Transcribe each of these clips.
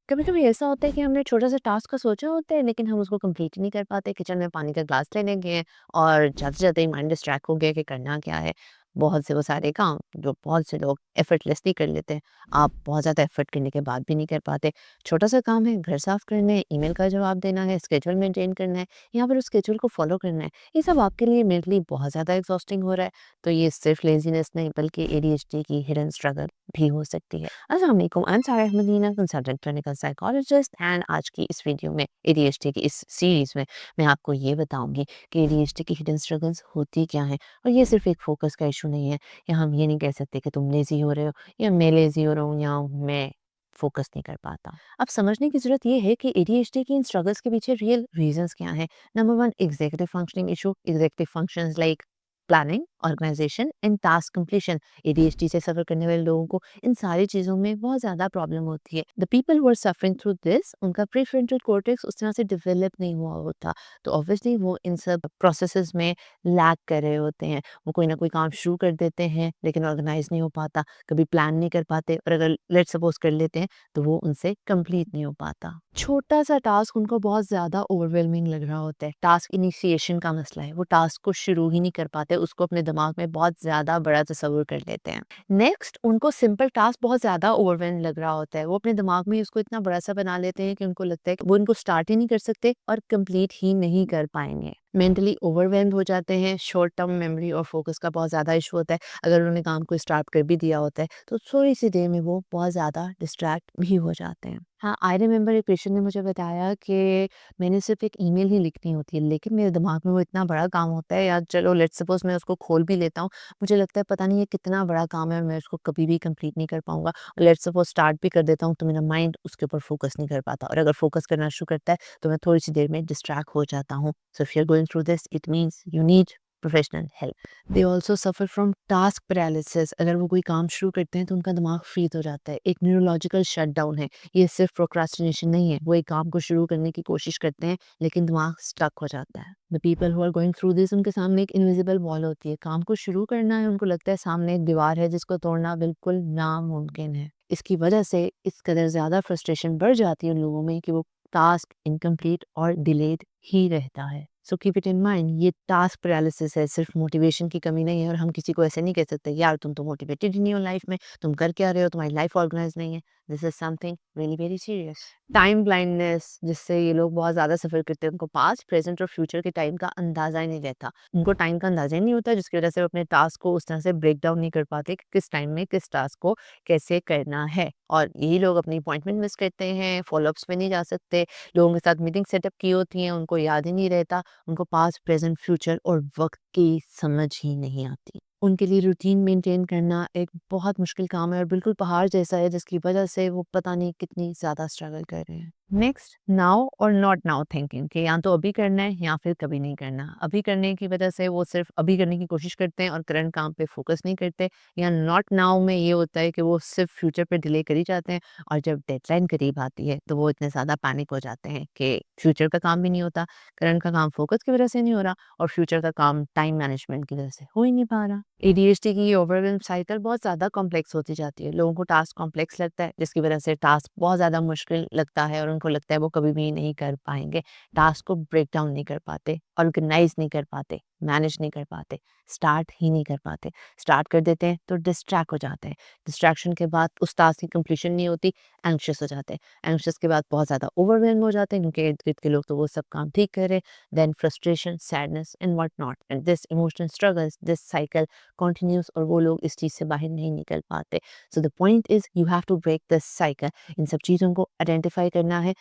कभी कभी ऐसा होता है कि हमने छोटा सा टास्क का सोचा होता है लेकिन हम उसको कंप्लीट ही नहीं कर पाते। किचन में पानी का ग्लास लेने गए हैं और जाते जाते ही माइंड डिस्ट्रैक्ट हो गया कि करना क्या है। बहुत से वो सारे काम जो बहुत से लोग एफर्टलेसली कर लेते हैं, आप बहुत ज़्यादा एफर्ट करने के बाद भी नहीं कर पाते। छोटा सा काम है, घर साफ करना है, ईमेल का जवाब देना है, स्केड्यूल मेंटेन करना है या फिर उस स्केड्यूल को फॉलो करना है, ये सब आपके लिए मेंटली बहुत ज़्यादा एग्जॉस्टिंग हो रहा है। तो ये सिर्फ लेजीनेस नहीं बल्कि एडीएचडी की हिडन स्ट्रगल भी हो सकती है। अस्सलाम वालेकुम, I am Sara Ahmed Neena, consultant clinical psychologist and आज की इस वीडियो में एडीएचडी की इस सीरीज में मैं आपको ये बताऊंगी कि एडीएचडी की हिडन स्ट्रगल्स होती क्या हैं। और ये सिर्फ एक फोकस का इशू नहीं है, या हम ये नहीं कह सकते कि तुम लेजी हो रहे हो या मैं लेजी हो रहा हूँ या मैं फोकस नहीं कर पाता। अब समझने की जरूरत ये है कि एडीएचडी की इन स्ट्रगल्स के पीछे रियल रीजंस क्या हैं। Number one, executive functioning issue. Executive functions like planning, organisation and task completion. ADHD से सफर करने वाले लोगों को इन सारी चीज़ों में बहुत ज़्यादा प्रॉब्लम होती है। The people who are suffering through this, उनका प्रीफ्रंटल कॉर्टेक्स उस तरह से डेवलप नहीं हुआ होता, तो ऑब्वियसली वो इन सब प्रोसेसेस में लैग कर रहे होते हैं। वो कोई ना कोई काम शुरू कर देते हैं लेकिन ऑर्गेनाइज नहीं हो पाता, कभी प्लान नहीं कर पाते, और अगर लेट सपोज कर लेते हैं तो वो उनसे कंप्लीट नहीं हो पाता। छोटा सा टास्क उनको बहुत ज़्यादा ओवरवेलमिंग लग रहा होता है। टास्क इनिशिएशन का मसला है, वो टास्क को शुरू ही नहीं कर पाते, उसको अपने दिमाग में बहुत ज़्यादा बड़ा तस्वुर कर लेते हैं। नेक्स्ट, उनको सिंपल टास्क बहुत ज़्यादा ओवरवेल्म लग रहा होता है, वो अपने दिमाग में उसको इतना बड़ा सा बना लेते हैं कि उनको लगता है कि वो इनको स्टार्ट ही नहीं कर सकते और कंप्लीट ही नहीं कर पाएंगे। मेंटली ओवरवेल्म हो जाते हैं। शॉर्ट टर्म मेमोरी और फोकस का बहुत ज़्यादा इशू होता है। अगर उन्होंने काम को स्टार्ट कर भी दिया होता है तो थोड़ी सी देर में वो बहुत ज़्यादा डिस्ट्रैक्ट भी हो जाते हैं। हाँ, आई रिमेंबर एक पेशेंट ने मुझे बताया कि मैंने सिर्फ एक ईमेल ही लिखनी होती है लेकिन मेरे दिमाग में वो इतना बड़ा काम होता है, या चलो लेट्स सपोज मैं उसको खोल भी लेता हूँ, मुझे लगता है पता नहीं ये कितना बड़ा काम है और मैं उसको कभी भी कंप्लीट नहीं कर पाऊंगा। और लेट्स सपोज स्टार्ट भी कर देता हूँ तो मेरा माइंड उसके ऊपर फोकस नहीं कर पाता, और अगर फोकस करना शुरू करता है तो मैं थोड़ी सी देर में डिस्ट्रैक्ट हो जाता हूँ। So if you are going through this, it means you need professional help. They also suffer from task paralysis. अगर वो कोई काम शुरू करते हैं तो उनका दिमाग फ्रीज हो जाता है, एक न्यूरोलॉजिकल शटडाउन है। ये सिर्फ प्रोक्रास्टिनेशन नहीं है, वो एक काम को शुरू करने की कोशिश करते हैं लेकिन दिमाग स्टक हो जाता है। The people who are going through this, उनके सामने एक इनविजिबल वॉल होती है। काम को शुरू करना है, उनको लगता है सामने एक दीवार है जिसको तोड़ना बिल्कुल नामुमकिन है। इसकी वजह से इस कदर ज़्यादा फ्रस्ट्रेशन बढ़ जाती है उन लोगों में कि वो टास्क इनकम्प्लीट और डिलेड ही रहता है। So keep it in mind, ये टास्क पैरालिसिस है, सिर्फ मोटिवेशन की कमी नहीं है। और हम किसी को ऐसे नहीं कह सकते यार तुम तो मोटिवेटेड ही नहीं हो लाइफ में, तुम कर क्या रहे हो, तुम्हारी लाइफ ऑर्गेनाइज नहीं है। This is something really very serious. Time blindness, जिससे ये लोग बहुत ज़्यादा सफ़र करते हैं। उनको पास्ट, प्रेजेंट और फ्यूचर के टाइम का अंदाज़ा ही नहीं रहता। उनको टाइम का अंदाज़ा ही नहीं होता, जिसकी वजह से वो अपने टास्क को उस तरह से ब्रेक डाउन नहीं कर पाते कि किस टाइम में किस टास्क को कैसे करना है। और यही लोग अपनी अपॉइंटमेंट मिस करते हैं, फॉलोअप्स पे नहीं जा सकते, लोगों के साथ मीटिंग सेटअप की होती हैं उनको याद ही नहीं रहता, उनको पास्ट, प्रेजेंट, फ्यूचर और वक्त की समझ ही नहीं आती। उनके लिए रूटीन मेंटेन करना एक बहुत मुश्किल काम है और बिल्कुल पहाड़ जैसा है, जिसकी वजह से वो पता नहीं कितनी ज़्यादा स्ट्रगल कर रहे हैं। नेक्स्ट, नाउ और नॉट नाउ थिंकिंग, कि या तो अभी करना है या फिर कभी नहीं करना। अभी करने की वजह से वो सिर्फ अभी करने की कोशिश करते हैं और करंट काम पे फोकस नहीं करते। या नॉट नाउ में ये होता है कि वो सिर्फ फ्यूचर पे डिले कर ही जाते हैं, और जब डेडलाइन करीब आती है तो वो इतने ज़्यादा पैनिक हो जाते हैं कि फ्यूचर का काम भी नहीं होता, करंट का काम फोकस की वजह से नहीं हो रहा, और फ्यूचर का काम टाइम मैनेजमेंट की वजह से हो ही नहीं पा रहा। एडीएचडी की ये ओवरवेल्म साइकिल बहुत ज़्यादा कॉम्प्लेक्स होती जाती है। लोगों को टास्क कॉम्प्लेक्स लगता है, जिसकी वजह से टास्क बहुत ज़्यादा मुश्किल लगता है और उनको लगता है वो कभी भी नहीं कर पाएंगे। टास्क को ब्रेक डाउन नहीं कर पाते, ऑर्गेनाइज नहीं कर पाते, मैनेज नहीं कर पाते, स्टार्ट ही नहीं कर पाते। स्टार्ट कर देते हैं तो डिस्ट्रैक्ट हो जाते हैं, डिस्ट्रैक्शन के बाद उस टास्क की कंप्लीशन नहीं होती, एंग्शियस हो जाते हैं, एंग्शियस के बाद बहुत ज़्यादा ओवरवेल्म हो जाते हैं क्योंकि इर्द गिर्द के लोग तो वो सब काम ठीक कर रहे हैं। Then frustration, sadness and what not, and this emotional struggles, this cycle continues, और वो लोग इस चीज़ से बाहर नहीं निकल पाते। So the point is you have to break this cycle. इन सब चीज़ों को आइडेंटिफाई करना है,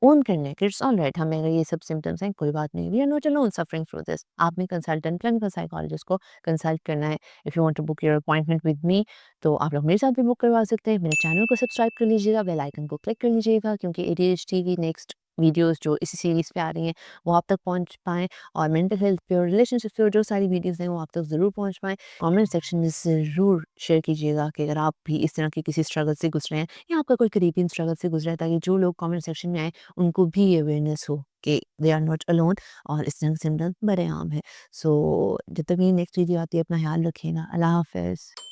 ओन करने के, इट्स ऑलराइट, हमें अगर ये सब सिम्टम्स हैं कोई बात नहीं, we are not alone suffering through this. आपने कंसल्टेंट क्लिनिकल साइकोलॉजिस्ट को कंसल्ट करना है। If you want to book your appointment with me, तो आप लोग मेरे साथ भी बुक करवा सकते हैं। मेरे चैनल को सब्सक्राइब कर लीजिएगा, बेल आइकन को क्लिक कर लीजिएगा, क्योंकि एडीएचडी की नेक्स्ट वीडियोस जो इसी सीरीज पे आ रही हैं वो आप तक पहुंच पाएँ, और मेंटल हेल्थ पे और रिलेशनशिप पे और जो सारी वीडियोस हैं वो आप तक ज़रूर पहुंच पाएँ। कमेंट सेक्शन में ज़रूर शेयर कीजिएगा कि अगर आप भी इस तरह की किसी स्ट्रगल से गुजरे हैं या आपका कोई करीबी स्ट्रगल से गुजरा है, ताकि जो लोग कमेंट सेक्शन में आए उनको भी ये अवेयरनेस हो कि दे आर नॉट अलोन, और इस तरह के सिम्टम्स बड़े आम हैं। सो जब तक ये नेक्स्ट वीडियो आती है अपना ख्याल रखिएगा। अल्लाह हाफ़िज़।